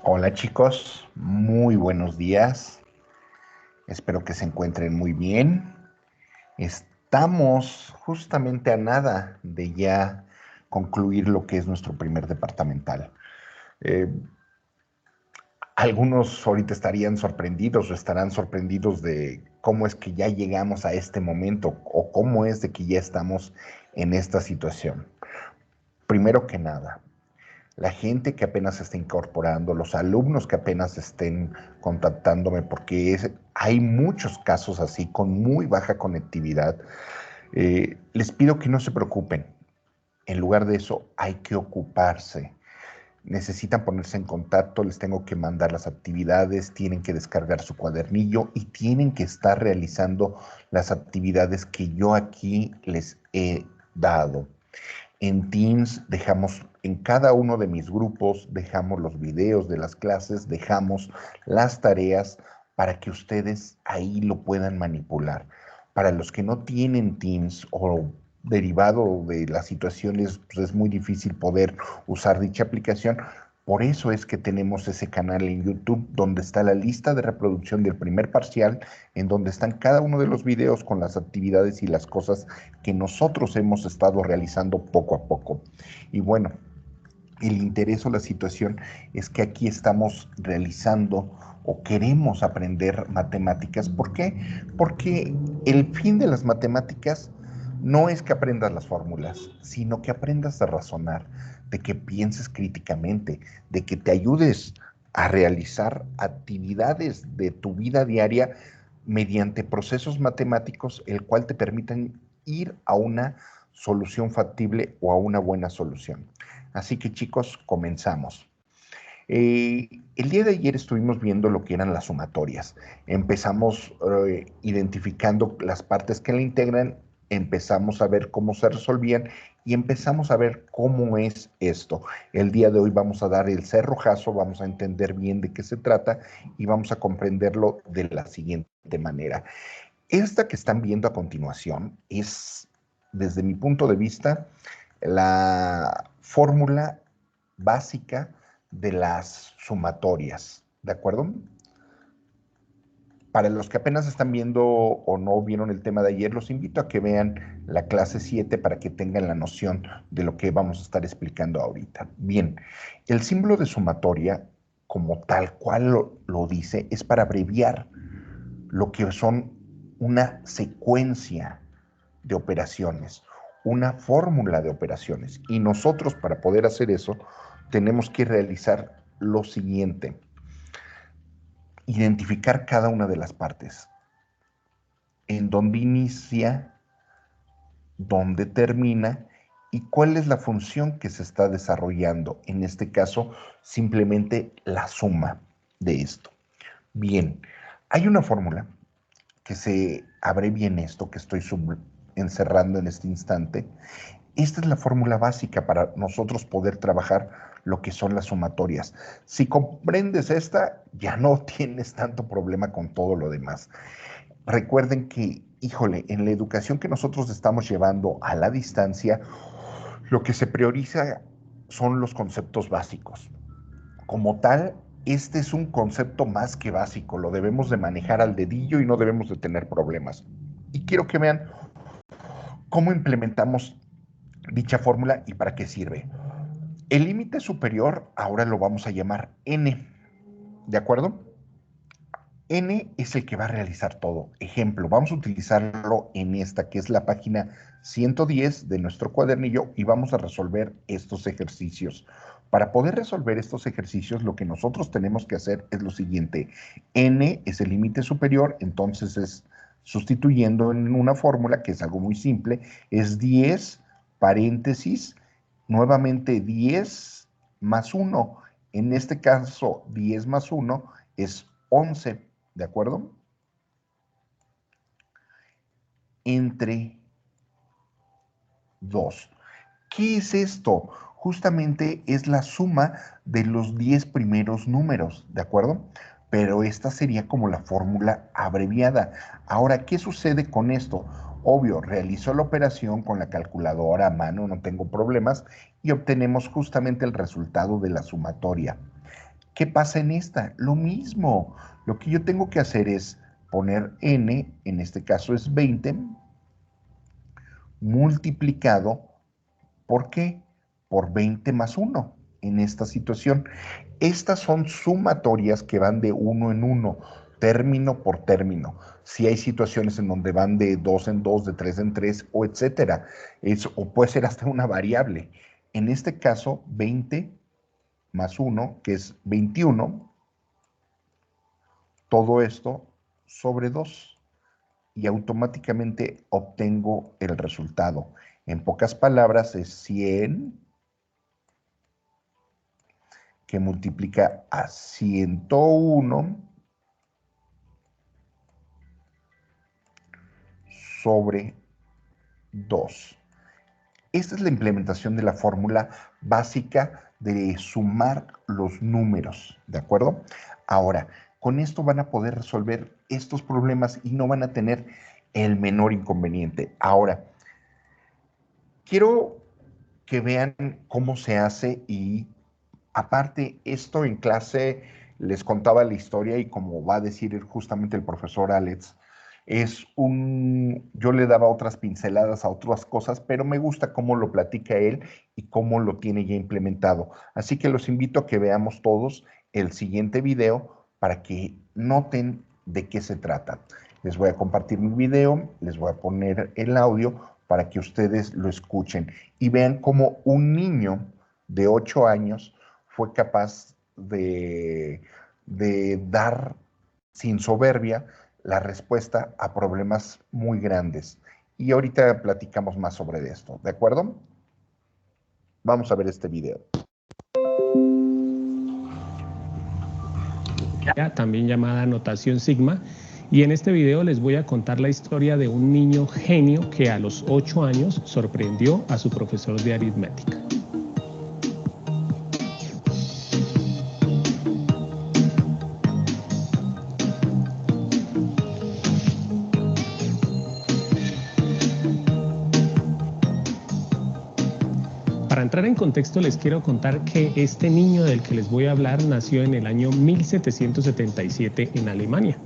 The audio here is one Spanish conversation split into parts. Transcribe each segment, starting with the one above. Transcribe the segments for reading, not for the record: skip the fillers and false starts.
Hola chicos, muy buenos días. Espero que se encuentren muy bien. Estamos justamente a nada de ya concluir lo que es nuestro primer departamental. Eh, Algunos ahorita estarían sorprendidos o estarán sorprendidos de cómo es que ya llegamos a este momento o cómo es de que ya estamos en esta situación. Primero que nada, la gente que apenas se está incorporando, los alumnos que apenas estén contactándome, porque hay muchos casos así con muy baja conectividad, les pido que no se preocupen. En lugar de eso, hay que ocuparse. Necesitan ponerse en contacto, les tengo que mandar las actividades, tienen que descargar su cuadernillo y tienen que estar realizando las actividades que yo aquí les he dado. En Teams dejamos, en cada uno de mis grupos, dejamos los videos de las clases, dejamos las tareas para que ustedes ahí lo puedan manipular. Para los que no tienen Teams o derivado de las situaciones, pues es muy difícil poder usar dicha aplicación. Por eso es que tenemos ese canal en YouTube donde está la lista de reproducción del primer parcial, en donde están cada uno de los videos con las actividades y las cosas que nosotros hemos estado realizando poco a poco. Y bueno, el interés o la situación es que aquí estamos realizando o queremos aprender matemáticas. ¿Por qué? Porque el fin de las matemáticas no es que aprendas las fórmulas, sino que aprendas a razonar, de que pienses críticamente, de que te ayudes a realizar actividades de tu vida diaria mediante procesos matemáticos, el cual te permitan ir a una solución factible o a una buena solución. Así que chicos, comenzamos. El día de ayer estuvimos viendo lo que eran las sumatorias. Empezamos identificando las partes que la integran, empezamos a ver cómo se resolvían y empezamos a ver cómo es esto. El día de hoy vamos a dar el cerrojazo, vamos a entender bien de qué se trata y vamos a comprenderlo de la siguiente manera. Esta que están viendo a continuación es, desde mi punto de vista, la fórmula básica de las sumatorias, ¿de acuerdo? Para los que apenas están viendo o no vieron el tema de ayer, los invito a que vean la clase 7 para que tengan la noción de lo que vamos a estar explicando ahorita. Bien, el símbolo de sumatoria, como tal cual lo dice, es para abreviar lo que son una secuencia de operaciones, una fórmula de operaciones. Y nosotros para poder hacer eso tenemos que realizar lo siguiente: identificar cada una de las partes, en dónde inicia, dónde termina y cuál es la función que se está desarrollando. En este caso, simplemente la suma de esto. Bien, hay una fórmula que se abrevia en esto que estoy encerrando en este instante. Esta es la fórmula básica para nosotros poder trabajar lo que son las sumatorias. Si comprendes esta, ya no tienes tanto problema con todo lo demás. Recuerden que, híjole, en la educación que nosotros estamos llevando a la distancia, lo que se prioriza son los conceptos básicos. Como tal, este es un concepto más que básico, lo debemos de manejar al dedillo y no debemos de tener problemas. Y quiero que vean cómo implementamos dicha fórmula y para qué sirve. El límite superior ahora lo vamos a llamar n, ¿de acuerdo? N es el que va a realizar todo. Ejemplo, vamos a utilizarlo en esta, que es la página 110 de nuestro cuadernillo y vamos a resolver estos ejercicios. Para poder resolver estos ejercicios, lo que nosotros tenemos que hacer es lo siguiente. N es el límite superior, entonces es sustituyendo en una fórmula que es algo muy simple, es 10 paréntesis, nuevamente 10 más 1. En este caso, 10 más 1 es 11. ¿De acuerdo? Entre 2. ¿Qué es esto? Justamente es la suma de los 10 primeros números, ¿de acuerdo? Pero esta sería como la fórmula abreviada. Ahora, ¿qué sucede con esto? Obvio, realizo la operación con la calculadora a mano, no tengo problemas, y obtenemos justamente el resultado de la sumatoria. ¿Qué pasa en esta? Lo mismo. Lo que yo tengo que hacer es poner n, en este caso es 20, multiplicado, ¿por qué? Por 20 más 1 en esta situación. Estas son sumatorias que van de 1 en 1, término por término. Si hay situaciones en donde van de 2 en 2, de 3 en 3, o etcétera. O puede ser hasta una variable. En este caso, 20 más 1, que es 21, todo esto sobre 2 y automáticamente obtengo el resultado. En pocas palabras, es 100 que multiplica a 101 sobre 2. Esta es la implementación de la fórmula básica de sumar los números, ¿de acuerdo? Ahora, con esto van a poder resolver estos problemas y no van a tener el menor inconveniente. Ahora, quiero que vean cómo se hace y aparte esto en clase les contaba la historia y como va a decir justamente el profesor Alex, yo le daba otras pinceladas a otras cosas, pero me gusta cómo lo platica él y cómo lo tiene ya implementado. Así que los invito a que veamos todos el siguiente video para que noten de qué se trata. Les voy a compartir mi video, les voy a poner el audio para que ustedes lo escuchen y vean cómo un niño de 8 años fue capaz de dar sin soberbia la respuesta a problemas muy grandes. Y ahorita platicamos más sobre esto, ¿de acuerdo? Vamos a ver este video. También llamada notación sigma, y en este video les voy a contar la historia de un niño genio que a los 8 años sorprendió a su profesor de aritmética. Para entrar en contexto les quiero contar que este niño del que les voy a hablar nació en el año 1777 en Alemania.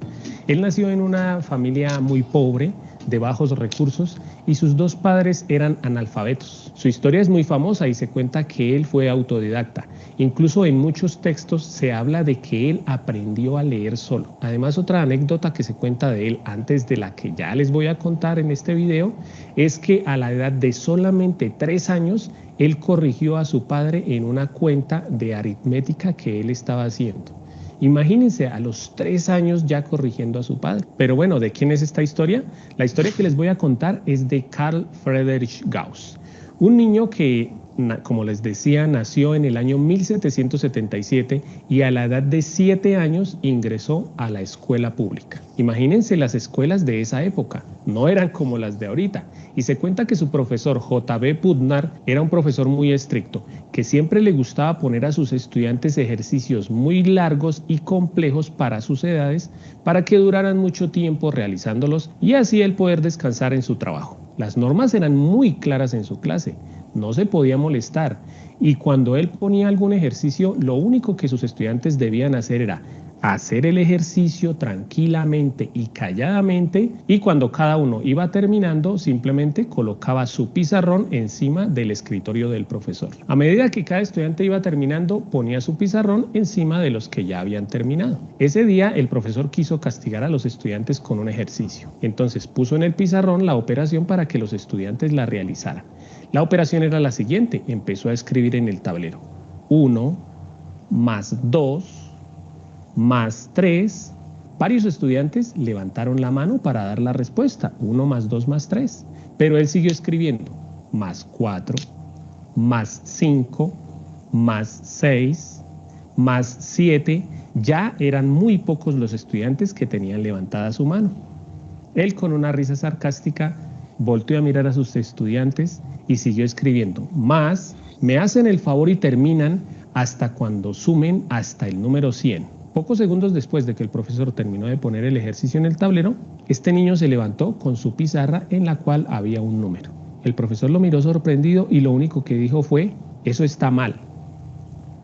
Él nació en una familia muy pobre, de bajos recursos, y sus dos padres eran analfabetos. Su historia es muy famosa y se cuenta que él fue autodidacta. Incluso en muchos textos se habla de que él aprendió a leer solo. Además, otra anécdota que se cuenta de él antes de la que ya les voy a contar en este video es que a la edad de solamente 3 años él corrigió a su padre en una cuenta de aritmética que él estaba haciendo. Imagínense, a los 3 años ya corrigiendo a su padre. Pero bueno, ¿de quién es esta historia? La historia que les voy a contar es de Carl Friedrich Gauss, un niño que, como les decía, nació en el año 1777 y a la edad de 7 años ingresó a la escuela pública. Imagínense las escuelas de esa época, no eran como las de ahorita. Y se cuenta que su profesor J.B. Putnar era un profesor muy estricto, que siempre le gustaba poner a sus estudiantes ejercicios muy largos y complejos para sus edades, para que duraran mucho tiempo realizándolos y así él poder descansar en su trabajo. Las normas eran muy claras en su clase, no se podía molestar, y cuando él ponía algún ejercicio, lo único que sus estudiantes debían hacer era hacer el ejercicio tranquilamente y calladamente, y cuando cada uno iba terminando, simplemente colocaba su pizarrón encima del escritorio del profesor. A medida que cada estudiante iba terminando, ponía su pizarrón encima de los que ya habían terminado. Ese día el profesor quiso castigar a los estudiantes con un ejercicio. Entonces puso en el pizarrón la operación para que los estudiantes la realizaran. La operación era la siguiente: empezó a escribir en el tablero 1 más 2 más 3, varios estudiantes levantaron la mano para dar la respuesta, 1 más 2 más 3, pero él siguió escribiendo, más 4, más 5, más 6, más 7, ya eran muy pocos los estudiantes que tenían levantada su mano. Él, con una risa sarcástica, volteó a mirar a sus estudiantes y siguió escribiendo, más, me hacen el favor y terminan hasta cuando sumen hasta el número 100. Pocos segundos después de que el profesor terminó de poner el ejercicio en el tablero, este niño se levantó con su pizarra en la cual había un número. El profesor lo miró sorprendido y lo único que dijo fue, eso está mal.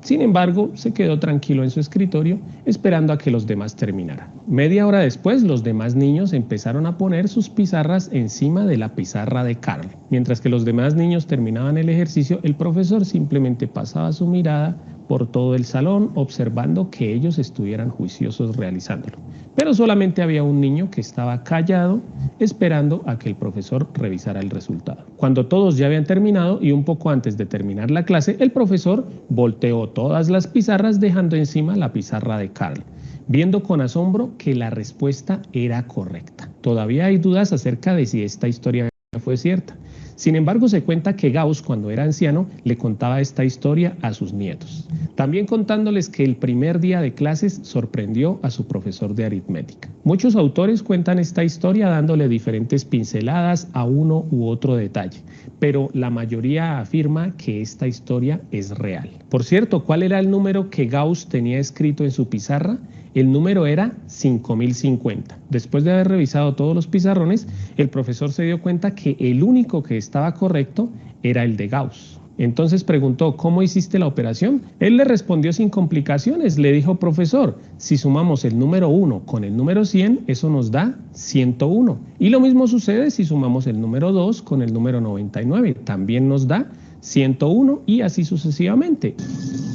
Sin embargo, se quedó tranquilo en su escritorio esperando a que los demás terminaran. Media hora después, los demás niños empezaron a poner sus pizarras encima de la pizarra de Carl. Mientras que los demás niños terminaban el ejercicio, el profesor simplemente pasaba su mirada por todo el salón observando que ellos estuvieran juiciosos realizándolo. Pero solamente había un niño que estaba callado esperando a que el profesor revisara el resultado. Cuando todos ya habían terminado y un poco antes de terminar la clase, el profesor volteó todas las pizarras dejando encima la pizarra de Carl, viendo con asombro que la respuesta era correcta. Todavía hay dudas acerca de si esta historia fue cierta. Sin embargo, se cuenta que Gauss, cuando era anciano, le contaba esta historia a sus nietos, también contándoles que el primer día de clases sorprendió a su profesor de aritmética. Muchos autores cuentan esta historia dándole diferentes pinceladas a uno u otro detalle, pero la mayoría afirma que esta historia es real. Por cierto, ¿cuál era el número que Gauss tenía escrito en su pizarra? El número era 5050. Después de haber revisado todos los pizarrones, el profesor se dio cuenta que el único que estaba correcto era el de Gauss. Entonces preguntó, ¿cómo hiciste la operación? Él le respondió sin complicaciones. Le dijo, profesor, si sumamos el número 1 con el número 100, eso nos da 101. Y lo mismo sucede si sumamos el número 2 con el número 99. También nos da 101 y así sucesivamente.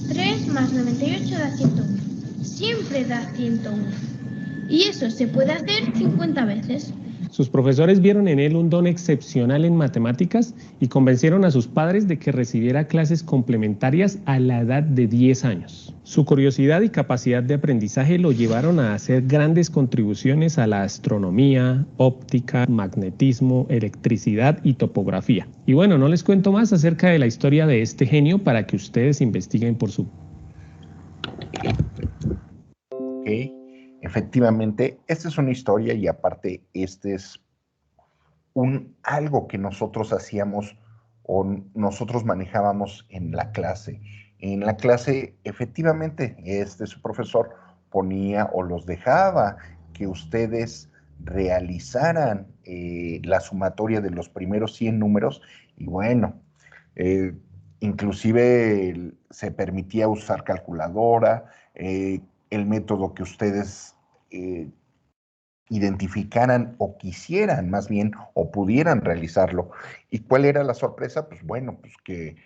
3 más 98 da 101. Siempre da 101. Y eso se puede hacer 50 veces. Sus profesores vieron en él un don excepcional en matemáticas y convencieron a sus padres de que recibiera clases complementarias a la edad de 10 años. Su curiosidad y capacidad de aprendizaje lo llevaron a hacer grandes contribuciones a la astronomía, óptica, magnetismo, electricidad y topografía. Y bueno, no les cuento más acerca de la historia de este genio para que ustedes investiguen por su... Okay. Efectivamente, esta es una historia y aparte este es algo que nosotros hacíamos o nosotros manejábamos en la clase. En la clase, efectivamente, su profesor ponía o los dejaba que ustedes realizaran la sumatoria de los primeros 100 números y bueno, inclusive se permitía usar calculadora, el método que ustedes identificaran o quisieran más bien o pudieran realizarlo. ¿Y cuál era la sorpresa? Pues bueno, pues que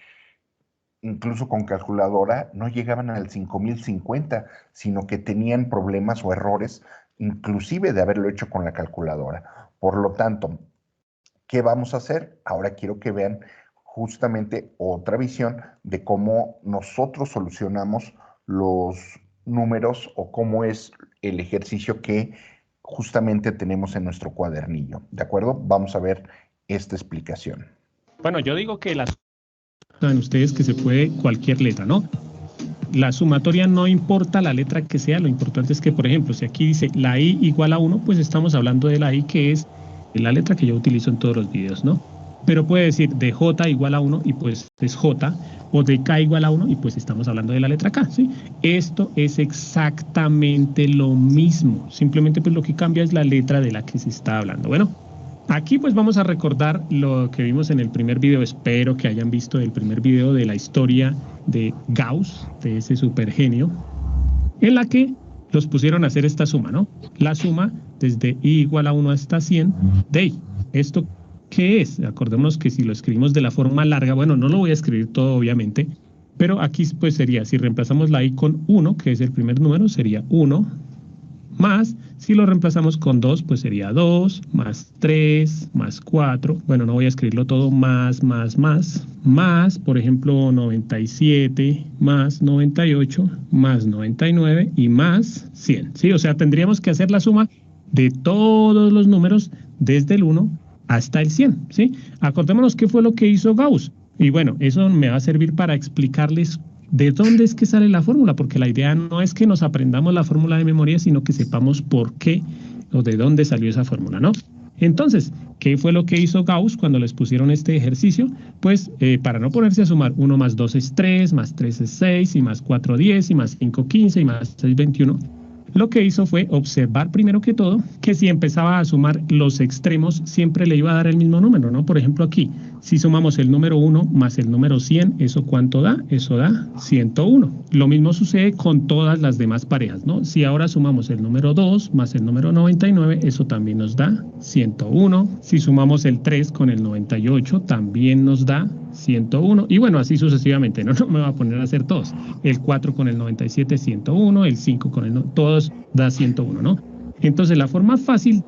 incluso con calculadora no llegaban al 5050, sino que tenían problemas o errores inclusive de haberlo hecho con la calculadora. Por lo tanto, ¿qué vamos a hacer? Ahora quiero que vean justamente otra visión de cómo nosotros solucionamos los números o cómo es el ejercicio que justamente tenemos en nuestro cuadernillo. ¿De acuerdo? Vamos a ver esta explicación. Bueno, yo digo que saben ustedes que se puede cualquier letra, ¿no? La sumatoria no importa la letra que sea, lo importante es que, por ejemplo, si aquí dice la I igual a 1, pues estamos hablando de la I, que es la letra que yo utilizo en todos los videos, ¿no? Pero puede decir de J igual a 1 y pues es J, o de K igual a 1 y pues estamos hablando de la letra K, ¿sí? Esto es exactamente lo mismo, simplemente pues lo que cambia es la letra de la que se está hablando. Bueno, aquí pues vamos a recordar lo que vimos en el primer video, espero que hayan visto el primer video de la historia de Gauss, de ese supergenio, en la que los pusieron a hacer esta suma, ¿no? La suma desde I igual a 1 hasta 100 de I. ¿Esto qué es? Acordémonos que si lo escribimos de la forma larga, bueno, no lo voy a escribir todo obviamente, pero aquí pues sería, si reemplazamos la I con 1, que es el primer número, sería 1, más, si lo reemplazamos con 2, pues sería 2, más 3, más 4, bueno, no voy a escribirlo todo, más, por ejemplo, 97, más 98, más 99 y más 100, ¿sí? O sea, tendríamos que hacer la suma de todos los números desde el 1 hasta el 100, ¿sí? Acordémonos qué fue lo que hizo Gauss. Y bueno, eso me va a servir para explicarles de dónde es que sale la fórmula, porque la idea no es que nos aprendamos la fórmula de memoria, sino que sepamos por qué o de dónde salió esa fórmula, ¿no? Entonces, ¿qué fue lo que hizo Gauss cuando les pusieron este ejercicio? Pues para no ponerse a sumar, 1 más 2 es 3, más 3 es 6, y más 4 10, y más 5 15, y más 6 21. Lo que hizo fue observar primero que todo que si empezaba a sumar los extremos siempre le iba a dar el mismo número, ¿no? Por ejemplo aquí, Si sumamos el número 1 más el número 100, ¿eso cuánto da? Eso da 101. Lo mismo sucede con todas las demás parejas, ¿no? Si ahora sumamos el número 2 más el número 99, eso también nos da 101. Si sumamos el 3 con el 98, también nos da 101. Y bueno, así sucesivamente, ¿no? No me voy a poner a hacer todos. El 4 con el 97, 101. El 5 con el... todos da 101, ¿no? Entonces, la forma fácil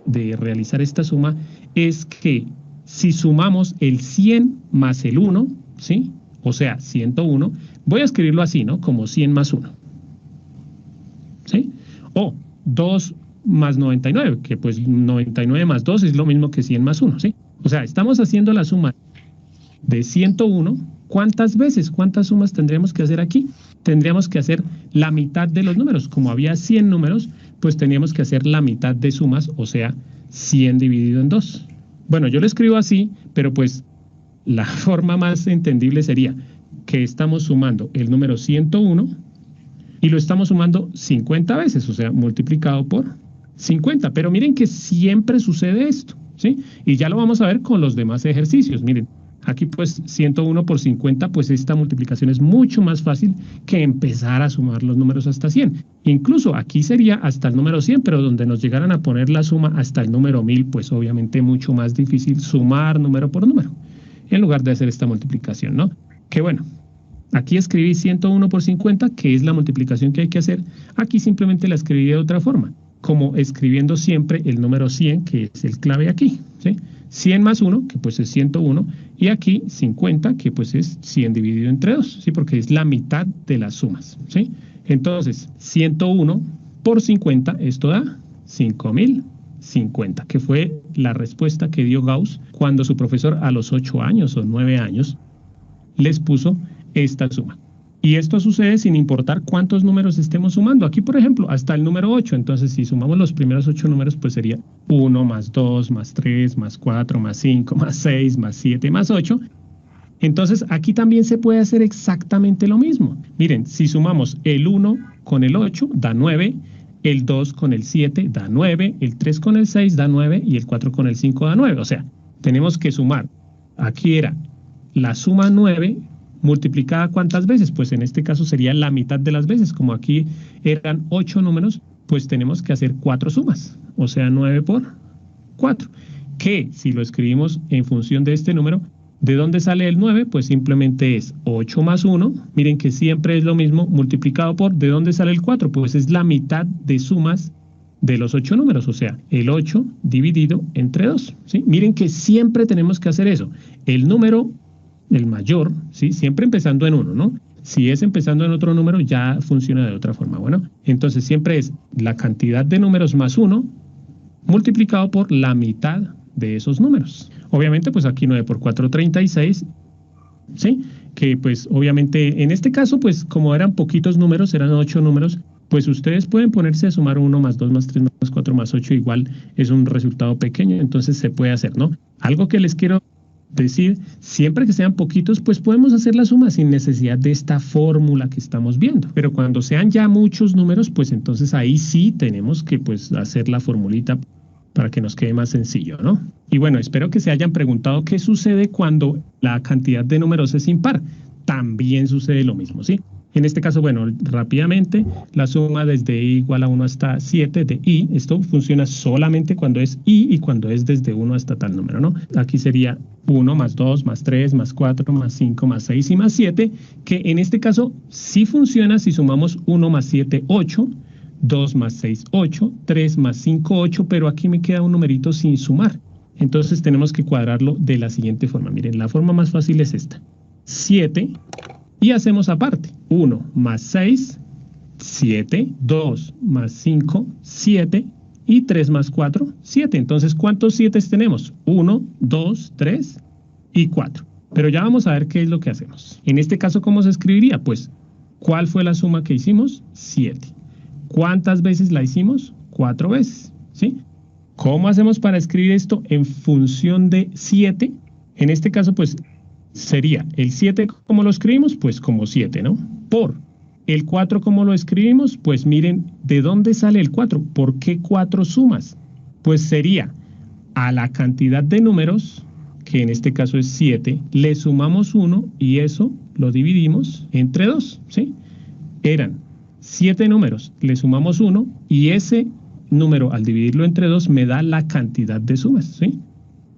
de realizar esta suma es que si sumamos el 100 más el 1, ¿sí? O sea, 101, voy a escribirlo así, ¿no? Como 100 más 1, ¿sí? O 2 más 99, que pues 99 más 2 es lo mismo que 100 más 1, ¿sí? O sea, estamos haciendo la suma de 101. ¿Cuántas veces? ¿Cuántas sumas tendríamos que hacer aquí? Tendríamos que hacer la mitad de los números. Como había 100 números, pues teníamos que hacer la mitad de sumas, o sea, 100 dividido en 2. Bueno, yo lo escribo así, pero pues la forma más entendible sería que estamos sumando el número 101 y lo estamos sumando 50 veces, o sea, multiplicado por 50. Pero miren que siempre sucede esto, ¿sí? Y ya lo vamos a ver con los demás ejercicios. Miren, aquí pues 101 por 50, pues esta multiplicación es mucho más fácil que empezar a sumar los números hasta 100. Incluso aquí sería hasta el número 100, pero donde nos llegaran a poner la suma hasta el número 1000, pues obviamente mucho más difícil sumar número por número, en lugar de hacer esta multiplicación, ¿no? Que bueno, aquí escribí 101 por 50, que es la multiplicación que hay que hacer. Aquí simplemente la escribí de otra forma, como escribiendo siempre el número 100, que es el clave aquí, ¿sí? 100 más 1, que pues es 101, y aquí 50, que pues es 100 dividido entre 2, ¿sí? Porque es la mitad de las sumas, ¿sí? Entonces, 101 por 50, esto da 5050, que fue la respuesta que dio Gauss cuando su profesor a los 8 años o 9 años les puso esta suma. Y esto sucede sin importar cuántos números estemos sumando. Aquí, por ejemplo, hasta el número 8. Entonces, si sumamos los primeros 8 números, pues sería 1 más 2 más 3 más 4 más 5 más 6 más 7 más 8. Entonces, aquí también se puede hacer exactamente lo mismo. Miren, si sumamos el 1 con el 8, da 9. El 2 con el 7 da 9. El 3 con el 6 da 9. Y el 4 con el 5 da 9. O sea, tenemos que sumar. Aquí era la suma 9 multiplicada ¿cuántas veces? Pues en este caso sería la mitad de las veces. Como aquí eran 8 números, pues tenemos que hacer 4 sumas. O sea, 9 por 4. Que si lo escribimos en función de este número, ¿de dónde sale el 9? Pues simplemente es 8 más 1. Miren que siempre es lo mismo multiplicado por, ¿de dónde sale el 4? Pues es la mitad de sumas de los 8 números, o sea, el 8 dividido entre 2, ¿sí? Miren que siempre tenemos que hacer eso. El número, el mayor, ¿sí? Siempre empezando en 1, ¿no? Si es empezando en otro número, ya funciona de otra forma. Bueno, entonces siempre es la cantidad de números más 1 multiplicado por la mitad de esos números. Obviamente, pues aquí 9 por 4, 36, ¿sí? Que pues obviamente en este caso, pues como eran poquitos números, eran 8 números, pues ustedes pueden ponerse a sumar 1 más 2 más 3 más 4 más 8, igual es un resultado pequeño, entonces se puede hacer, ¿no? Algo que les quiero decir, siempre que sean poquitos, pues podemos hacer la suma sin necesidad de esta fórmula que estamos viendo. Pero cuando sean ya muchos números, pues entonces ahí sí tenemos que pues hacer la formulita para que nos quede más sencillo, ¿no? Y bueno, espero que se hayan preguntado qué sucede cuando la cantidad de números es impar. También sucede lo mismo, ¿sí? En este caso, bueno, rápidamente, la suma desde i igual a 1 hasta 7 de i, esto funciona solamente cuando es i y cuando es desde 1 hasta tal número, ¿no? Aquí sería 1 más 2 más 3 más 4 más 5 más 6 y más 7, que en este caso sí funciona si sumamos 1 más 7, 8, 2 más 6, 8, 3 más 5, 8, pero aquí me queda un numerito sin sumar. Entonces tenemos que cuadrarlo de la siguiente forma. Miren, la forma más fácil es esta. 7 y hacemos aparte. 1 más 6, 7, 2 más 5, 7 y 3 más 4, 7. Entonces, ¿cuántos 7 tenemos? 1, 2, 3 y 4. Pero ya vamos a ver qué es lo que hacemos. En este caso, ¿cómo se escribiría? Pues, ¿cuál fue la suma que hicimos? 7. ¿Cuántas veces la hicimos? 4 veces, ¿sí? ¿Cómo hacemos para escribir esto en función de 7? En este caso, pues, sería el 7, ¿cómo lo escribimos? Pues como 7, ¿no? Por el 4, ¿cómo lo escribimos? Pues miren, ¿de dónde sale el 4? ¿Por qué 4 sumas? Pues sería a la cantidad de números que en este caso es 7, le sumamos 1 y eso lo dividimos entre 2, ¿sí? Eran 7 números, le sumamos 1 y ese número al dividirlo entre 2 me da la cantidad de sumas, ¿sí?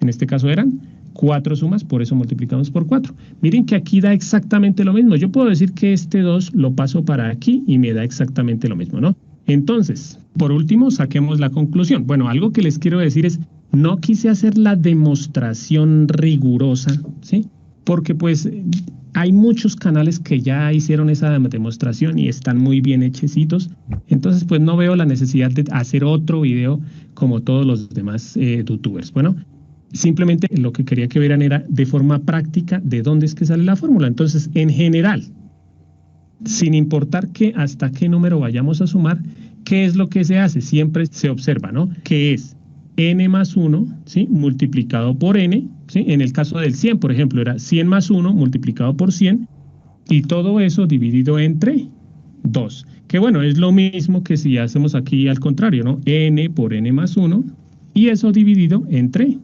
En este caso eran 4 sumas, por eso multiplicamos por 4. Miren que aquí da exactamente lo mismo. Yo puedo decir que este 2 lo paso para aquí y me da exactamente lo mismo, ¿no? Entonces, por último, saquemos la conclusión. Bueno, algo que les quiero decir es, no quise hacer la demostración rigurosa, ¿sí? Porque pues hay muchos canales que ya hicieron esa demostración y están muy bien hechecitos. Entonces, pues no veo la necesidad de hacer otro video como todos los demás youtubers. Bueno, simplemente lo que quería que vieran era de forma práctica de dónde es que sale la fórmula. Entonces, en general, sin importar hasta qué número vayamos a sumar, ¿qué es lo que se hace? Siempre se observa, ¿no? Que es n más 1, ¿sí? Multiplicado por n, ¿sí? En el caso del 100, por ejemplo, era 100 más 1 multiplicado por 100 y todo eso dividido entre 2. Que bueno, es lo mismo que si hacemos aquí al contrario, ¿no? N por n más 1 y eso dividido entre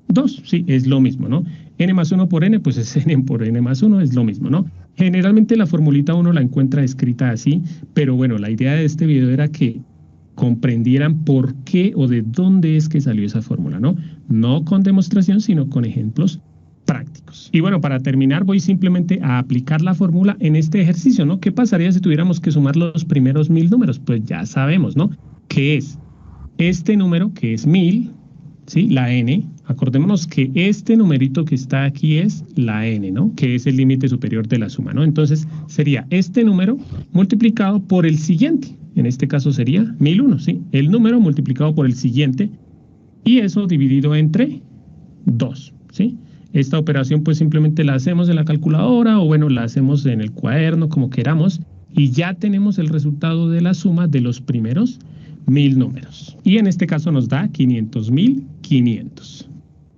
2, sí, es lo mismo, ¿no? N más 1 por n, pues es n por n más 1, es lo mismo, ¿no? Generalmente la formulita uno la encuentra escrita así, pero bueno, la idea de este video era que comprendieran por qué o de dónde es que salió esa fórmula, ¿no? No con demostración, sino con ejemplos prácticos. Y bueno, para terminar voy simplemente a aplicar la fórmula en este ejercicio, ¿no? ¿Qué pasaría si tuviéramos que sumar los primeros 1000 números? Pues ya sabemos, ¿no? Que es este número, que es 1000, ¿sí? La n, acordémonos que este numerito que está aquí es la n, ¿no? Que es el límite superior de la suma, ¿no? Entonces sería este número multiplicado por el siguiente. En este caso sería 1001, ¿sí? El número multiplicado por el siguiente y eso dividido entre 2, ¿sí? Esta operación pues simplemente la hacemos en la calculadora o bueno, la hacemos en el cuaderno, como queramos, y ya tenemos el resultado de la suma de los primeros 1000 números. Y en este caso nos da 500.500.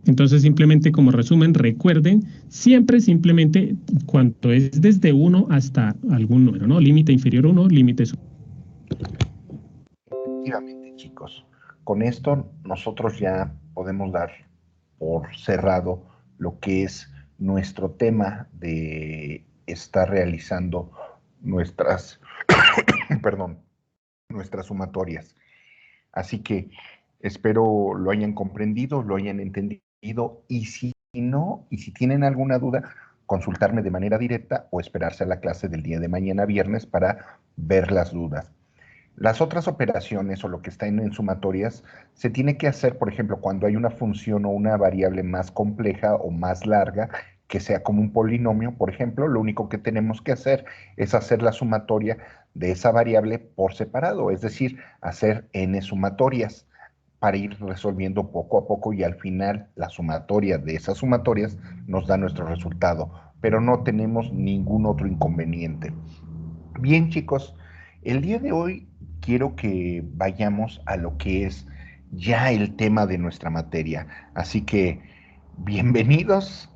Entonces simplemente como resumen, recuerden, siempre simplemente cuanto es desde 1 hasta algún número, ¿no? Límite inferior a 1, límite superior. Efectivamente, chicos. Con esto nosotros ya podemos dar por cerrado lo que es nuestro tema de estar realizando nuestras, perdón, nuestras sumatorias. Así que espero lo hayan comprendido, lo hayan entendido y si no, y si tienen alguna duda, consultarme de manera directa o esperarse a la clase del día de mañana viernes para ver las dudas. Las otras operaciones o lo que está en sumatorias se tiene que hacer, por ejemplo, cuando hay una función o una variable más compleja o más larga, que sea como un polinomio, por ejemplo, lo único que tenemos que hacer es hacer la sumatoria de esa variable por separado, es decir, hacer n sumatorias para ir resolviendo poco a poco y al final la sumatoria de esas sumatorias nos da nuestro resultado, pero no tenemos ningún otro inconveniente. Bien, chicos, el día de hoy quiero que vayamos a lo que es ya el tema de nuestra materia. Así que, bienvenidos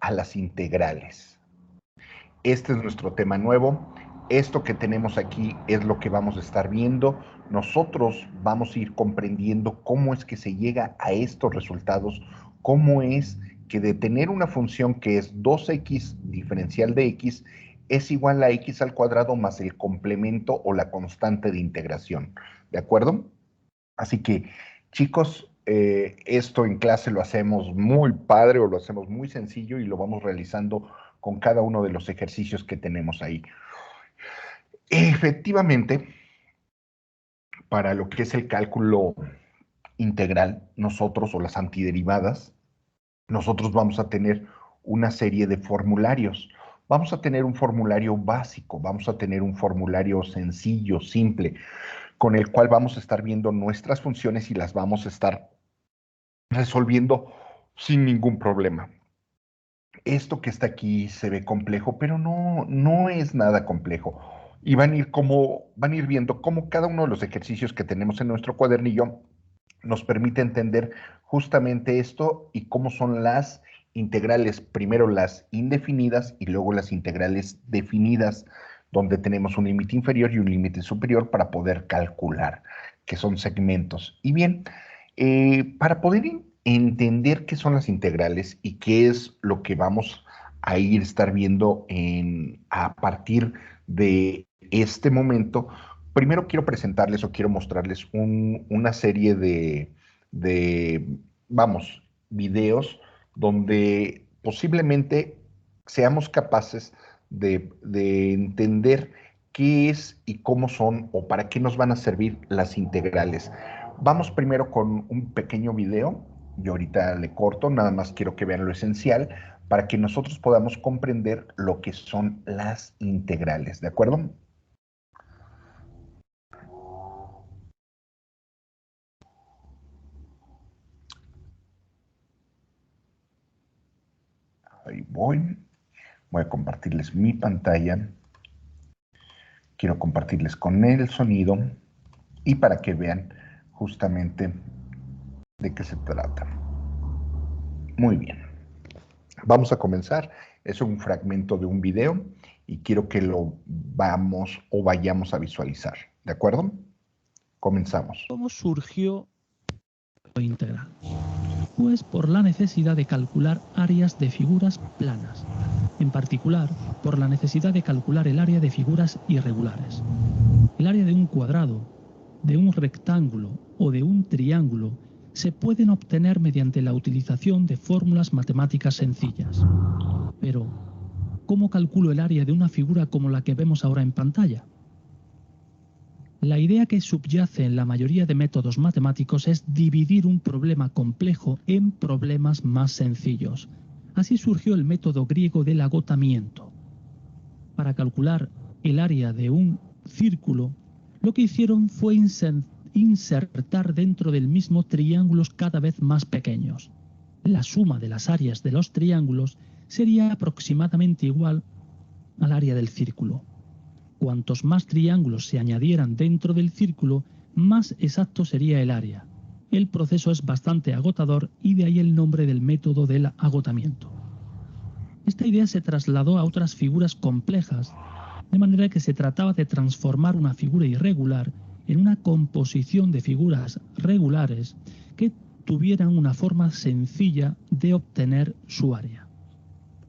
a las integrales. Este es nuestro tema nuevo. Esto que tenemos aquí es lo que vamos a estar viendo. Nosotros vamos a ir comprendiendo cómo es que se llega a estos resultados, cómo es que de tener una función que es 2x diferencial de x es igual a x al cuadrado más el complemento o la constante de integración. ¿De acuerdo? Así que, chicos, esto en clase lo hacemos muy padre o lo hacemos muy sencillo y lo vamos realizando con cada uno de los ejercicios que tenemos ahí. Efectivamente, para lo que es el cálculo integral, nosotros o las antiderivadas, nosotros vamos a tener una serie de formularios. Vamos a tener un formulario básico, vamos a tener un formulario sencillo, simple, con el cual vamos a estar viendo nuestras funciones y las vamos a estar resolviendo sin ningún problema. Esto que está aquí se ve complejo, pero no es nada complejo. Y van a ir viendo cómo cada uno de los ejercicios que tenemos en nuestro cuadernillo nos permite entender justamente esto y cómo son las integrales, primero las indefinidas y luego las integrales definidas, donde tenemos un límite inferior y un límite superior para poder calcular, que son segmentos. Y bien, para poder entender qué son las integrales y qué es lo que vamos a estar viendo a partir de este momento, primero quiero presentarles o quiero mostrarles una serie vamos, videos donde posiblemente seamos capaces de entender qué es y cómo son o para qué nos van a servir las integrales. Vamos primero con un pequeño video. Yo ahorita le corto, nada más quiero que vean lo esencial para que nosotros podamos comprender lo que son las integrales, ¿de acuerdo? Ahí voy. Voy a compartirles mi pantalla. Quiero compartirles con el sonido y para que vean justamente de qué se trata. Muy bien. Vamos a comenzar. Es un fragmento de un video y quiero que lo vayamos a visualizar. ¿De acuerdo? Comenzamos. ¿Cómo surgió la integral? Pues por la necesidad de calcular áreas de figuras planas. En particular, por la necesidad de calcular el área de figuras irregulares. El área de un cuadrado, de un rectángulo o de un triángulo se pueden obtener mediante la utilización de fórmulas matemáticas sencillas. Pero, ¿cómo calculo el área de una figura como la que vemos ahora en pantalla? La idea que subyace en la mayoría de métodos matemáticos es dividir un problema complejo en problemas más sencillos. Así surgió el método griego del agotamiento. Para calcular el área de un círculo, lo que hicieron fue insertar dentro del mismo triángulos cada vez más pequeños. La suma de las áreas de los triángulos sería aproximadamente igual al área del círculo. Cuantos más triángulos se añadieran dentro del círculo, más exacto sería el área. El proceso es bastante agotador y de ahí el nombre del método del agotamiento. Esta idea se trasladó a otras figuras complejas, de manera que se trataba de transformar una figura irregular en una composición de figuras regulares que tuvieran una forma sencilla de obtener su área.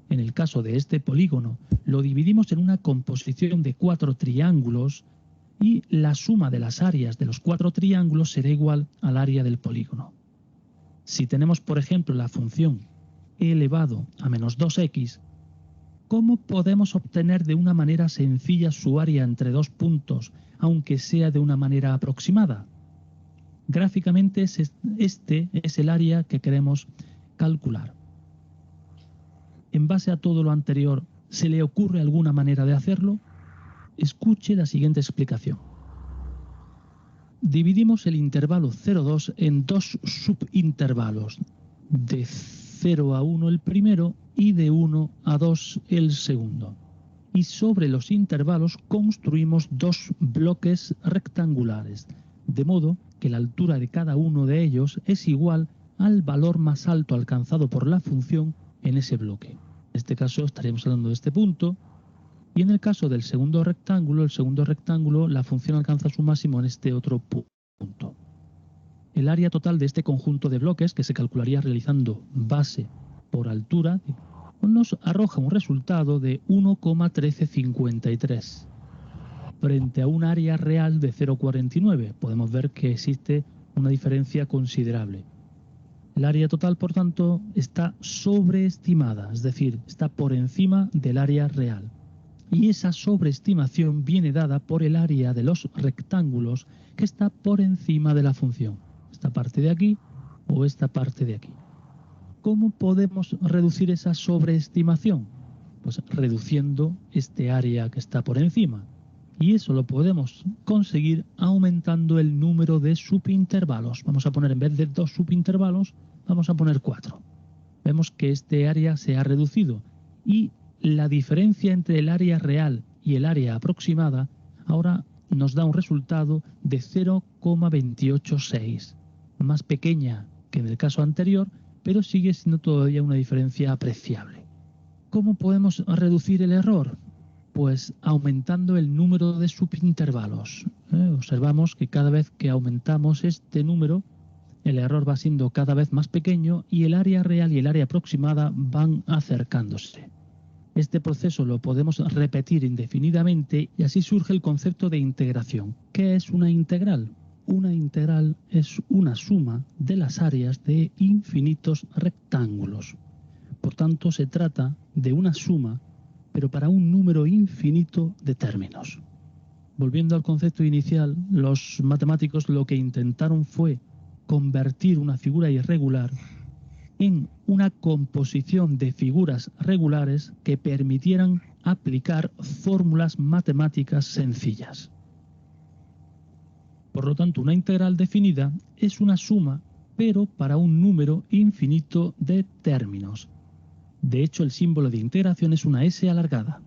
En el caso de este polígono, lo dividimos en una composición de 4 triángulos y la suma de las áreas de los 4 triángulos será igual al área del polígono. Si tenemos, por ejemplo, la función e elevado a menos 2x, ¿cómo podemos obtener de una manera sencilla su área entre dos puntos, aunque sea de una manera aproximada? Gráficamente, este es el área que queremos calcular. En base a todo lo anterior, ¿se le ocurre alguna manera de hacerlo? Escuche la siguiente explicación. Dividimos el intervalo 0,2 en dos subintervalos, de 0 a 1 el primero y de 1 a 2 el segundo. Y sobre los intervalos construimos dos bloques rectangulares, de modo que la altura de cada uno de ellos es igual al valor más alto alcanzado por la función en ese bloque. En este caso estaríamos hablando de este punto, y en el caso del segundo rectángulo, la función alcanza su máximo en este otro punto. El área total de este conjunto de bloques, que se calcularía realizando base por altura, nos arroja un resultado de 1,1353. Frente a un área real de 0,49, podemos ver que existe una diferencia considerable. El área total, por tanto, está sobreestimada, es decir, está por encima del área real. Y esa sobreestimación viene dada por el área de los rectángulos que está por encima de la función. Esta parte de aquí o esta parte de aquí. ¿Cómo podemos reducir esa sobreestimación? Pues reduciendo este área que está por encima. Y eso lo podemos conseguir aumentando el número de subintervalos. Vamos a poner, en vez de 2 subintervalos, vamos a poner 4. Vemos que este área se ha reducido y la diferencia entre el área real y el área aproximada ahora nos da un resultado de 0,286. Más pequeña que en el caso anterior, pero sigue siendo todavía una diferencia apreciable. ¿Cómo podemos reducir el error? Pues aumentando el número de subintervalos. Observamos que cada vez que aumentamos este número, El error va siendo cada vez más pequeño y el área real y el área aproximada van acercándose. Este proceso lo podemos repetir indefinidamente y así surge el concepto de integración. ¿Qué es una integral? Una integral es una suma de las áreas de infinitos rectángulos. Por tanto, se trata de una suma, pero para un número infinito de términos. Volviendo al concepto inicial, los matemáticos lo que intentaron fue convertir una figura irregular en una composición de figuras regulares que permitieran aplicar fórmulas matemáticas sencillas. Por lo tanto, una integral definida es una suma, pero para un número infinito de términos. De hecho, el símbolo de integración es una S alargada.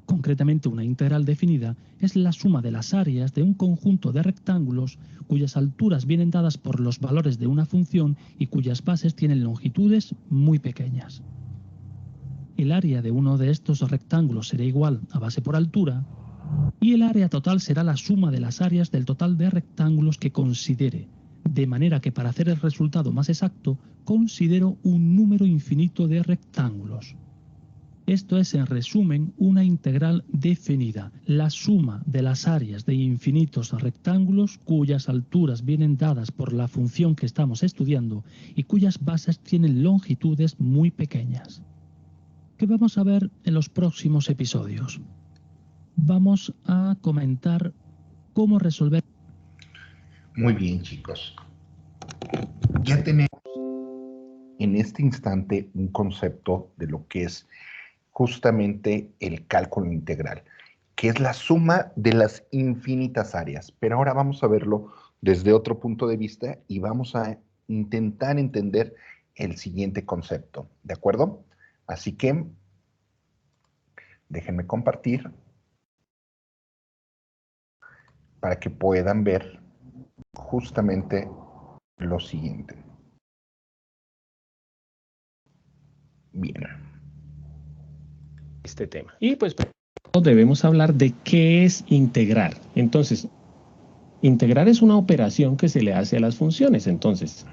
Concretamente, una integral definida es la suma de las áreas de un conjunto de rectángulos cuyas alturas vienen dadas por los valores de una función y cuyas bases tienen longitudes muy pequeñas. El área de uno de estos rectángulos será igual a base por altura y el área total será la suma de las áreas del total de rectángulos que considere, de manera que para hacer el resultado más exacto, considero un número infinito de rectángulos. Esto es, en resumen, una integral definida, la suma de las áreas de infinitos rectángulos cuyas alturas vienen dadas por la función que estamos estudiando y cuyas bases tienen longitudes muy pequeñas. ¿Qué vamos a ver en los próximos episodios? Vamos a comentar cómo resolver. Muy bien, chicos. Ya tenemos en este instante un concepto de lo que es justamente el cálculo integral, que es la suma de las infinitas áreas. Pero ahora vamos a verlo desde otro punto de vista y vamos a intentar entender el siguiente concepto, ¿de acuerdo? Así que déjenme compartir para que puedan ver justamente lo siguiente. Bien. Este tema. Y pues debemos hablar de qué es integrar. Entonces, integrar es una operación que se le hace a las funciones. Entonces,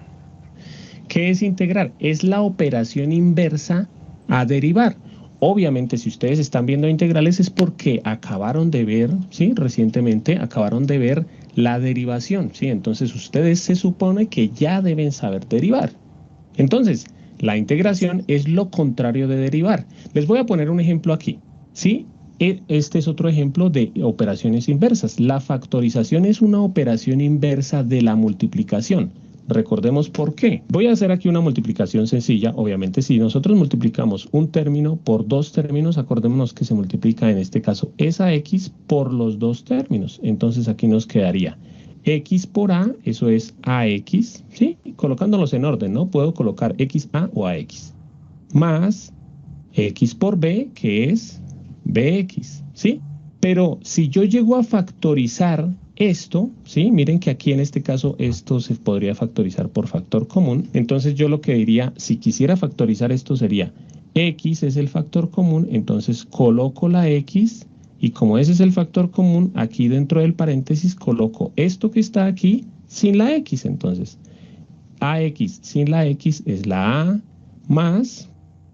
¿qué es integrar? Es la operación inversa a derivar. Obviamente, si ustedes están viendo integrales es porque acabaron de ver, ¿sí? Recientemente acabaron de ver la derivación, ¿sí? Entonces, ustedes se supone que ya deben saber derivar. Entonces, la integración es lo contrario de derivar. Les voy a poner un ejemplo aquí, ¿sí? Este es otro ejemplo de operaciones inversas. La factorización es una operación inversa de la multiplicación. Recordemos por qué. Voy a hacer aquí una multiplicación sencilla. Obviamente, si nosotros multiplicamos un término por dos términos, acordémonos que se multiplica en este caso esa x por los dos términos. Entonces aquí nos quedaría x por a, eso es ax, ¿sí? Colocándolos en orden, ¿no? Puedo colocar xa o ax, más x por b, que es bx, ¿sí? Pero si yo llego a factorizar esto, ¿sí? Miren que aquí en este caso esto se podría factorizar por factor común. Entonces yo lo que diría, si quisiera factorizar esto sería x es el factor común, entonces coloco la x y como ese es el factor común, aquí dentro del paréntesis coloco esto que está aquí sin la x. Entonces ax sin la x es la a más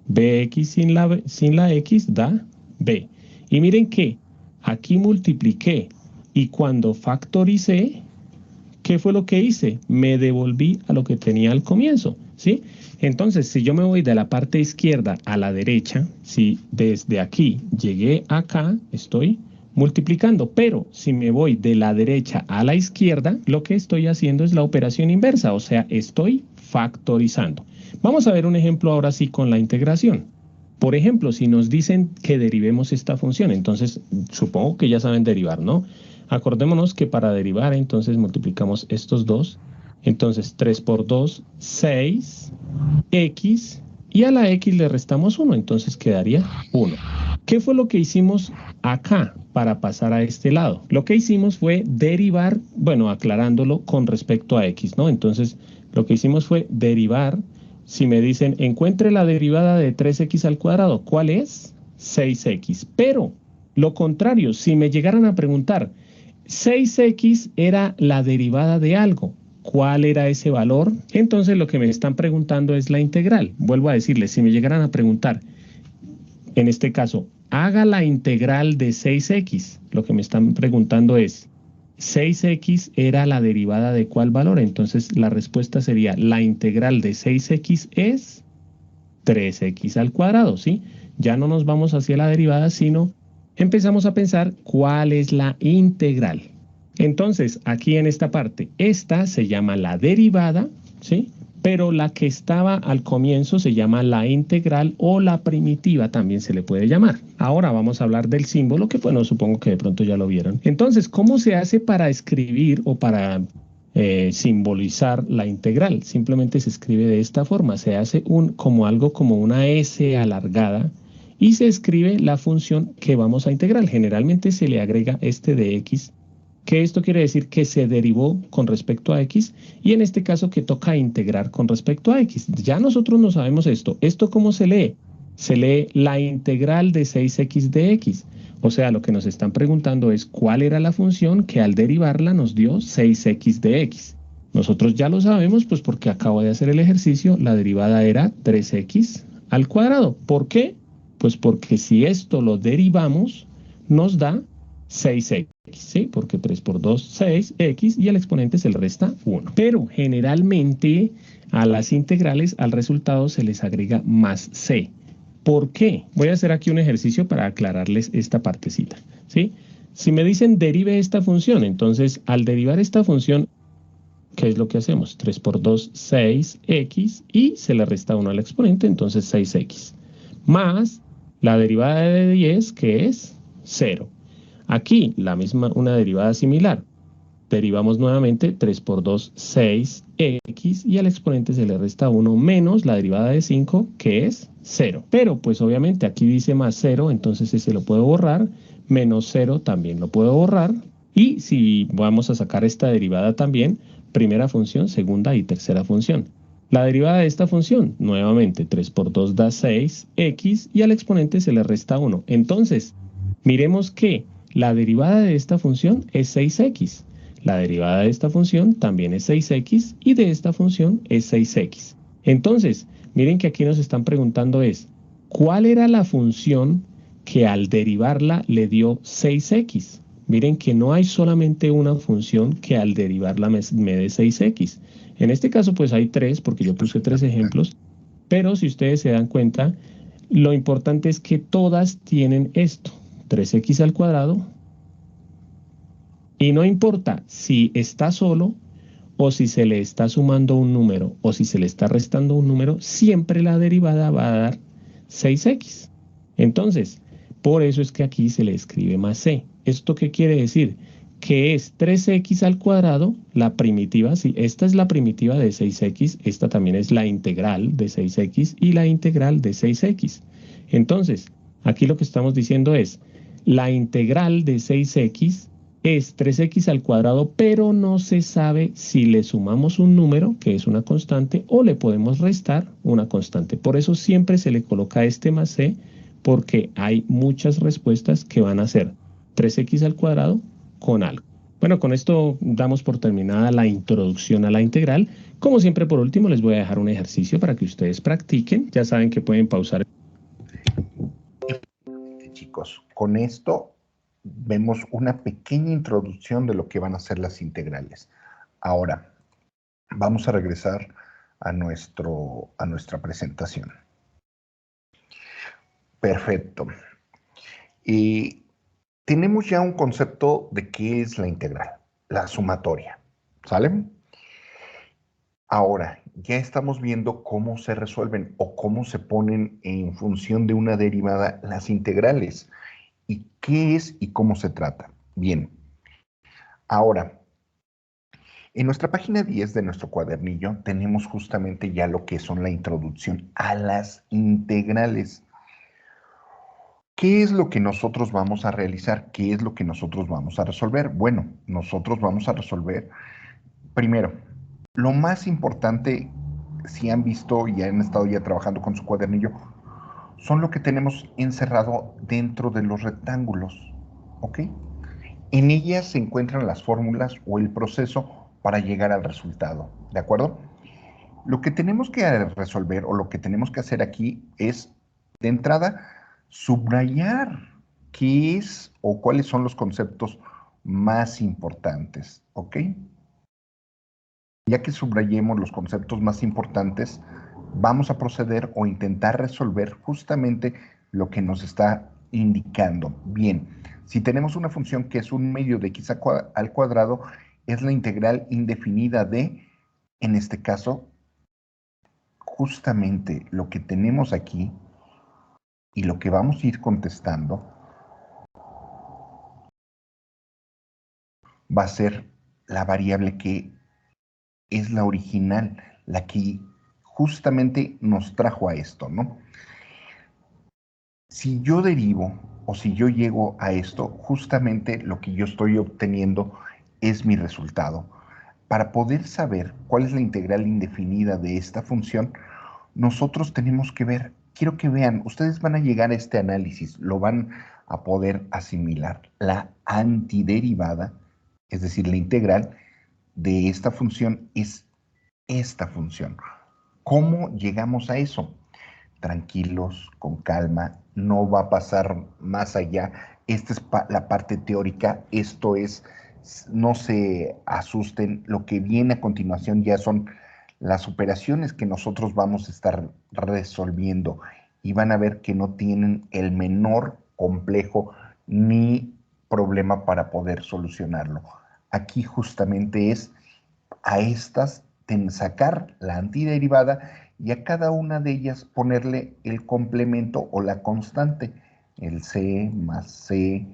bx sin la x da b. Y miren que aquí multipliqué y cuando factoricé, ¿qué fue lo que hice? Me devolví a lo que tenía al comienzo, ¿sí? Entonces, si yo me voy de la parte izquierda a la derecha, si desde aquí llegué acá, estoy multiplicando, pero si me voy de la derecha a la izquierda, lo que estoy haciendo es la operación inversa, o sea, estoy factorizando. Vamos a ver un ejemplo ahora sí con la integración. Por ejemplo, si nos dicen que derivemos esta función, entonces supongo que ya saben derivar, ¿no? Acordémonos que para derivar, entonces multiplicamos estos dos. Entonces 3 por 2, 6, x, y a la x le restamos 1, entonces quedaría 1. ¿Qué fue lo que hicimos acá para pasar a este lado? Lo que hicimos fue derivar, bueno, aclarándolo con respecto a x, ¿no? Entonces lo que hicimos fue derivar. Si me dicen, encuentre la derivada de 3x al cuadrado, ¿cuál es? 6x. Pero, lo contrario, si me llegaran a preguntar, 6x era la derivada de algo, cuál era ese valor. Entonces lo que me están preguntando es la integral. Vuelvo a decirles, si me llegaran a preguntar, en este caso, haga la integral de 6x, lo que me están preguntando es, 6x era la derivada de cuál valor. Entonces la respuesta sería, la integral de 6x es 3x al cuadrado, ¿sí? Ya no nos vamos hacia la derivada, sino empezamos a pensar cuál es la integral. Entonces, aquí en esta parte, esta se llama la derivada, ¿sí? Pero la que estaba al comienzo se llama la integral o la primitiva, también se le puede llamar. Ahora vamos a hablar del símbolo, que bueno, supongo que de pronto ya lo vieron. Entonces, ¿cómo se hace para escribir o para simbolizar la integral? Simplemente se escribe de esta forma, se hace algo como una S alargada y se escribe la función que vamos a integrar. Generalmente se le agrega este de x, que esto quiere decir que se derivó con respecto a x, y en este caso que toca integrar con respecto a x. Ya nosotros no sabemos esto. ¿Esto cómo se lee? Se lee la integral de 6x de x. O sea, lo que nos están preguntando es cuál era la función que al derivarla nos dio 6x de x. Nosotros ya lo sabemos, pues porque acabo de hacer el ejercicio, la derivada era 3x al cuadrado. ¿Por qué? Pues porque si esto lo derivamos, nos da 6x, ¿sí? Porque 3 por 2, 6x, y al exponente se le resta 1. Pero generalmente a las integrales, al resultado se les agrega más c. ¿Por qué? Voy a hacer aquí un ejercicio para aclararles esta partecita, ¿sí? Si me dicen derive esta función, entonces al derivar esta función, ¿qué es lo que hacemos? 3 por 2, 6x, y se le resta 1 al exponente, entonces 6x. Más la derivada de 10, que es 0. Aquí, una derivada similar. Derivamos nuevamente 3 por 2, 6x, y al exponente se le resta 1 menos la derivada de 5, que es 0. Pero, pues obviamente aquí dice más 0, entonces ese lo puedo borrar. Menos 0 también lo puedo borrar. Y si vamos a sacar esta derivada también, primera función, segunda y tercera función. La derivada de esta función, nuevamente 3 por 2 da 6x, y al exponente se le resta 1. Entonces, miremos que la derivada de esta función es 6x. La derivada de esta función también es 6x, y de esta función es 6x. Entonces, miren que aquí nos están preguntando es, ¿cuál era la función que al derivarla le dio 6x? Miren que no hay solamente una función que al derivarla me dé 6x. En este caso, pues hay 3, porque yo puse 3 ejemplos, pero si ustedes se dan cuenta, lo importante es que todas tienen esto, 3x al cuadrado, y no importa si está solo o si se le está sumando un número o si se le está restando un número, siempre la derivada va a dar 6x. Entonces, por eso es que aquí se le escribe más c. ¿Esto qué quiere decir? Que es 3x al cuadrado, la primitiva, si esta es la primitiva de 6x, esta también es la integral de 6x y la integral de 6x. Entonces, aquí lo que estamos diciendo es, la integral de 6x es 3x al cuadrado, pero no se sabe si le sumamos un número, que es una constante, o le podemos restar una constante. Por eso siempre se le coloca este más c, porque hay muchas respuestas que van a ser 3x al cuadrado con algo. Bueno, con esto damos por terminada la introducción a la integral. Como siempre, por último, les voy a dejar un ejercicio para que ustedes practiquen. Ya saben que pueden pausar. Chicos, con esto vemos una pequeña introducción de lo que van a ser las integrales. Ahora, vamos a regresar a nuestra presentación. Perfecto. Y tenemos ya un concepto de qué es la integral, la sumatoria, ¿sale? Ahora, ya estamos viendo cómo se resuelven o cómo se ponen en función de una derivada las integrales. ¿Y qué es y cómo se trata? Bien, ahora, en nuestra página 10 de nuestro cuadernillo tenemos justamente ya lo que son la introducción a las integrales. ¿Qué es lo que nosotros vamos a realizar? ¿Qué es lo que nosotros vamos a resolver? Bueno, nosotros vamos a resolver, primero, lo más importante, si han visto y han estado ya trabajando con su cuadernillo, son lo que tenemos encerrado dentro de los rectángulos, ¿ok? En ellas se encuentran las fórmulas o el proceso para llegar al resultado, ¿de acuerdo? Lo que tenemos que resolver o lo que tenemos que hacer aquí es, de entrada, subrayar qué es o cuáles son los conceptos más importantes, ¿ok? Ya que subrayemos los conceptos más importantes, vamos a proceder o intentar resolver justamente lo que nos está indicando. Bien, si tenemos una función que es un medio de x al cuadrado, es la integral indefinida de, en este caso, justamente lo que tenemos aquí y lo que vamos a ir contestando va a ser la variable que es la original, la que justamente nos trajo a esto, ¿no? Si yo derivo o si yo llego a esto, justamente lo que yo estoy obteniendo es mi resultado. Para poder saber cuál es la integral indefinida de esta función, nosotros tenemos que ver, quiero que vean, ustedes van a llegar a este análisis, lo van a poder asimilar. La antiderivada, es decir, la integral de esta función es esta función. ¿Cómo llegamos a eso? Tranquilos, con calma, no va a pasar más allá. Esta es la parte teórica, esto es, no se asusten, lo que viene a continuación ya son las operaciones que nosotros vamos a estar resolviendo y van a ver que no tienen el menor complejo ni problema para poder solucionarlo. Aquí justamente es a estas sacar la antiderivada y a cada una de ellas ponerle el complemento o la constante, el c más c,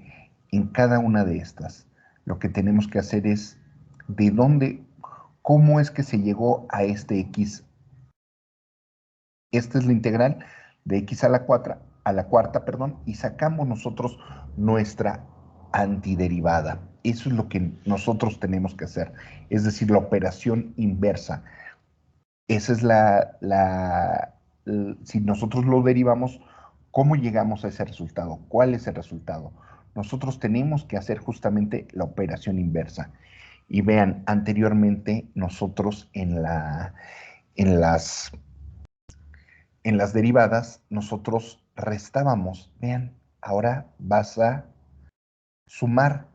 en cada una de estas. Lo que tenemos que hacer es de dónde, cómo es que se llegó a este x. Esta es la integral de x a la cuarta, y sacamos nosotros nuestra antiderivada. Eso es lo que nosotros tenemos que hacer, es decir, la operación inversa. Esa es si nosotros lo derivamos, ¿cómo llegamos a ese resultado? ¿Cuál es el resultado? Nosotros tenemos que hacer justamente la operación inversa. Y vean, anteriormente nosotros en las derivadas, nosotros restábamos. Vean, ahora vas a sumar.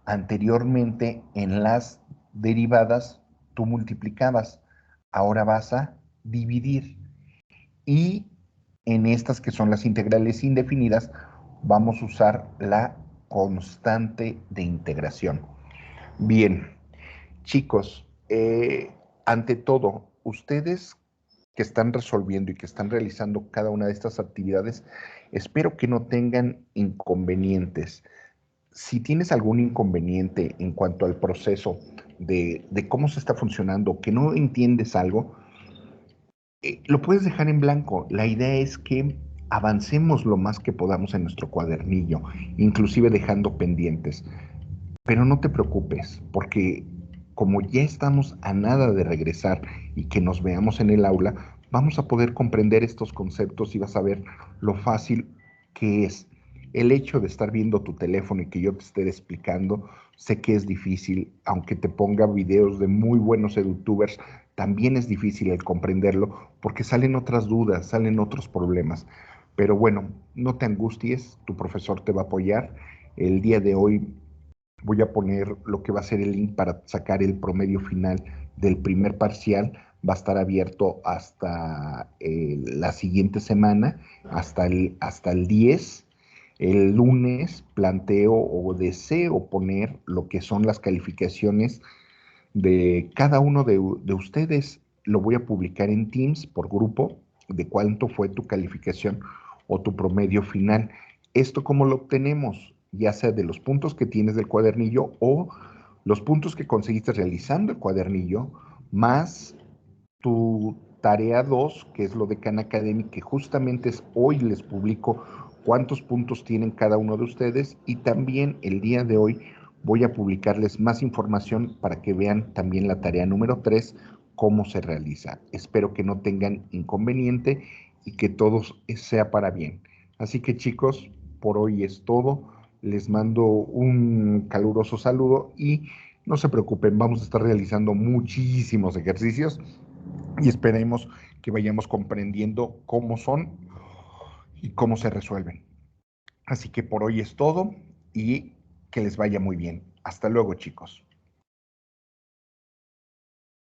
Anteriormente en las derivadas tú multiplicabas. Ahora vas a dividir. Y en estas que son las integrales indefinidas, vamos a usar la constante de integración. Bien, chicos, ante todo, ustedes que están resolviendo y que están realizando cada una de estas actividades, espero que no tengan inconvenientes. Si tienes algún inconveniente en cuanto al proceso de cómo se está funcionando, que no entiendes algo, lo puedes dejar en blanco. La idea es que avancemos lo más que podamos en nuestro cuadernillo, inclusive dejando pendientes. Pero no te preocupes, porque como ya estamos a nada de regresar y que nos veamos en el aula, vamos a poder comprender estos conceptos y vas a ver lo fácil que es. El hecho de estar viendo tu teléfono y que yo te esté explicando, sé que es difícil, aunque te ponga videos de muy buenos youtubers, también es difícil el comprenderlo porque salen otras dudas, salen otros problemas. Pero bueno, no te angusties, tu profesor te va a apoyar. El día de hoy voy a poner lo que va a ser el link para sacar el promedio final del primer parcial. Va a estar abierto hasta la siguiente semana, hasta el 10. El lunes planteo o deseo poner lo que son las calificaciones de cada uno de ustedes. Lo voy a publicar en Teams por grupo de cuánto fue tu calificación o tu promedio final. ¿Esto cómo lo obtenemos? Ya sea de los puntos que tienes del cuadernillo o los puntos que conseguiste realizando el cuadernillo, más tu tarea 2, que es lo de Khan Academy, que justamente es hoy les publico cuántos puntos tienen cada uno de ustedes, y también el día de hoy voy a publicarles más información para que vean también la tarea número 3, cómo se realiza. Espero que no tengan inconveniente y que todo sea para bien. Así que chicos, por hoy es todo. Les mando un caluroso saludo y No se preocupen, vamos a estar realizando muchísimos ejercicios y esperemos que vayamos comprendiendo cómo son y cómo se resuelven. Así que por hoy es todo y que les vaya muy bien. Hasta luego, chicos.